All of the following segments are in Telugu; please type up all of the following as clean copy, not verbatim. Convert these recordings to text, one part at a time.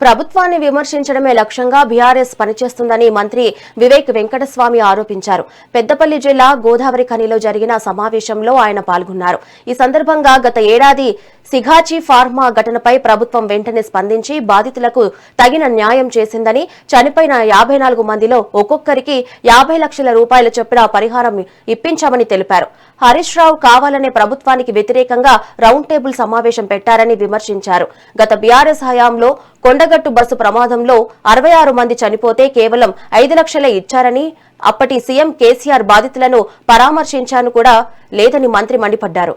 ప్రభుత్వాన్ని విమర్శించడమే లక్ష్యంగా బీఆర్ఎస్ పనిచేస్తుందని మంత్రి వివేక్ వెంకటస్వామి ఆరోపించారు. పెద్దపల్లి జిల్లా గోదావరి ఖనిలో జరిగిన సమావేశంలో ఆయన పాల్గొన్నారు. ఈ సందర్భంగా గత ఏడాది సిఘాచి ఫార్మా ఘటనపై ప్రభుత్వం వెంటనే స్పందించి బాధితులకు తగిన న్యాయం చేసిందని, చనిపోయిన 54 మందిలో ఒక్కొక్కరికి 50 లక్షల రూపాయల చొప్పున పరిహారం ఇప్పించామని తెలిపారు. హరీష్ రావు కావాలనే ప్రభుత్వానికి వ్యతిరేకంగా రౌండ్ టేబుల్ సమావేశం పెట్టారని విమర్శించారు. గత బీఆర్ఎస్ హయాంలో కొండగట్టు బస్సు ప్రమాదంలో 66 మంది చనిపోతే కేవలం 5 లక్షలే ఇచ్చారని, అప్పటి సీఎం కేసీఆర్ బాధితులను పరామర్శించాను కూడా లేదని మంత్రి మండిపడ్డారు.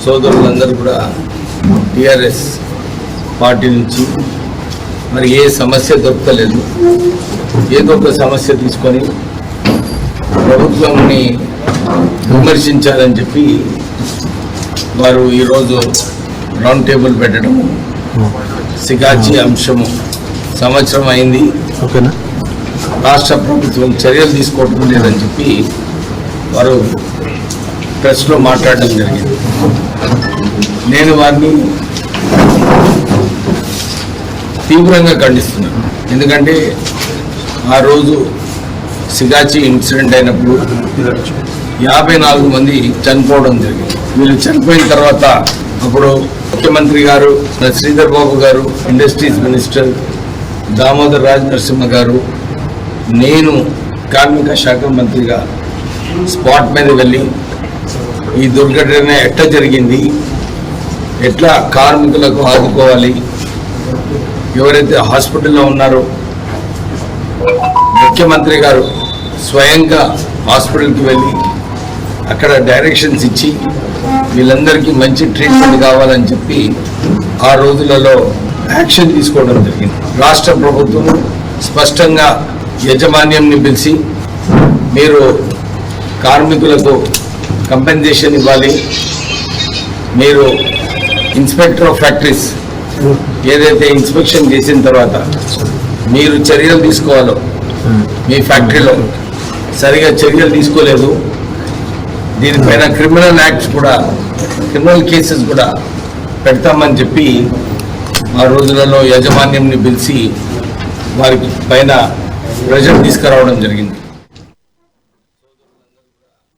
సోదరులందరూ కూడా టీఆర్ఎస్ పార్టీ నుంచి మరి ఏ సమస్య దొరకలేదు, ఏదో ఒక సమస్య తీసుకొని ప్రభుత్వాన్ని విమర్శించాలని చెప్పి వారు ఈరోజు రౌండ్ టేబుల్ పెట్టడం. సిఘాచి అంశము సంవత్సరం అయింది, రాష్ట్ర ప్రభుత్వం చర్యలు తీసుకోవడం లేదని చెప్పి వారు ప్రెస్లో మాట్లాడడం జరిగింది. నేను వారిని తీవ్రంగా ఖండిస్తున్నాను. ఎందుకంటే ఆ రోజు సిఘాచి ఇన్సిడెంట్ అయినప్పుడు 54 మంది చనిపోవడం జరిగింది. వీళ్ళు చనిపోయిన తర్వాత అప్పుడు ముఖ్యమంత్రి గారు, శ్రీధర్ బాబు గారు, ఇండస్ట్రీస్ మినిస్టర్ దామోదర్ రాజ్ నరసింహ గారు, నేను కార్మిక శాఖ మంత్రిగా స్పాట్ మీద వెళ్ళి ఈ దుర్ఘటన ఎట్లా జరిగింది, ఎట్లా కార్మికులకు ఆదుకోవాలి, ఎవరైతే హాస్పిటల్లో ఉన్నారో ముఖ్యమంత్రి గారు స్వయంగా హాస్పిటల్కి వెళ్ళి అక్కడ డైరెక్షన్స్ ఇచ్చి వీళ్ళందరికీ మంచి ట్రీట్మెంట్ కావాలని చెప్పి ఆ రోజులలో యాక్షన్ తీసుకోవడం జరిగింది. రాష్ట్ర ప్రభుత్వం స్పష్టంగా యాజమాన్యంని పిలిచి మీరు కార్మికులకు కంపెన్సేషన్ ఇవ్వాలి, మీరు ఇన్స్పెక్టర్ ఆఫ్ ఫ్యాక్టరీస్ ఏదైతే ఇన్స్పెక్షన్ చేసిన తర్వాత మీరు చర్యలు తీసుకోవాలో, మీ ఫ్యాక్టరీలో సరిగా చర్యలు తీసుకోలేదు, దీనిపైన క్రిమినల్ యాక్ట్స్ కూడా, క్రిమినల్ కేసెస్ కూడా పెడతామని చెప్పి ఆ రోజులలో యాజమాన్యంని పిలిచి వారికి పైన ప్రెషర్ తీసుకురావడం జరిగింది.